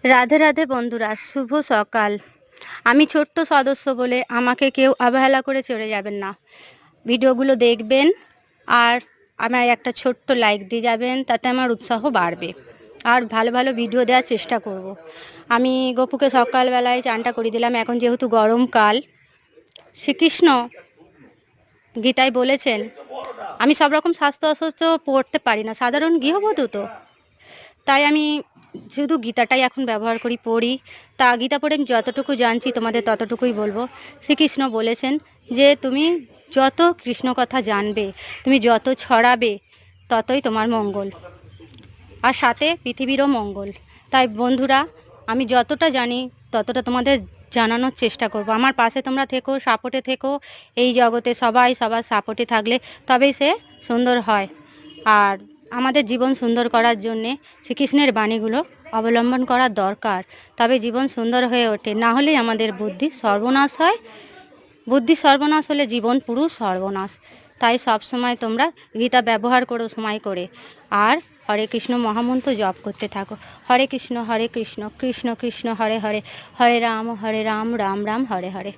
রাধে রাধে বন্ধুরা, শুভ সকাল। আমি ছোট্ট সদস্য বলে আমাকে কেউ অবহেলা করে চলে যাবেন না। ভিডিওগুলো দেখবেন আর আমার একটা ছোট্ট লাইক দিয়ে যাবেন, তাতে আমার উৎসাহ বাড়বে আর ভালো ভালো ভিডিও দেওয়ার চেষ্টা করব। আমি গপুকে সকালবেলায় চানটা করে দিলাম। এখন যেহেতু গরমকাল, শ্রীকৃষ্ণ গীতায় বলেছেন আমি সব রকম স্বাস্থ্য অস্বাস্থ্য পড়তে পারি না, সাধারণ গৃহবধূ তো, তাই আমি শুধু গীতাটাই এখন ব্যবহার করি, পড়ি। তা গীতা পড়ে আমি যতটুকু জানছি তোমাদের ততটুকুই বলবো। শ্রীকৃষ্ণ বলেছেন যে তুমি যত কৃষ্ণ কথা জানবে, তুমি যত ছড়াবে, ততই তোমার মঙ্গল, আর সাথে পৃথিবীরও মঙ্গল। তাই বন্ধুরা, আমি যতটা জানি ততটা তোমাদের জানানোর চেষ্টা করব। আমার পাশে তোমরা থেকো, সাপোর্টে থেকো। এই জগতে সবাই সবার সাপোর্টে থাকলে তবেই সে সুন্দর হয়। আর আমাদের জীবন সুন্দর করার জন্যে শ্রীকৃষ্ণের বাণীগুলো অবলম্বন করা দরকার, তবে জীবন সুন্দর হয়ে ওঠে। না হলেই আমাদের বুদ্ধি সর্বনাশ হয়। বুদ্ধি সর্বনাশ হলে জীবন পুরো সর্বনাশ। তাই সব সময় তোমরা গীতা ব্যবহার করো সময় করে, আর হরে কৃষ্ণ মহামন্ত্র জপ করতে থাকো। হরে কৃষ্ণ কৃষ্ণ কৃষ্ণ হরে হরে, হরে রাম রাম রাম হরে হরে।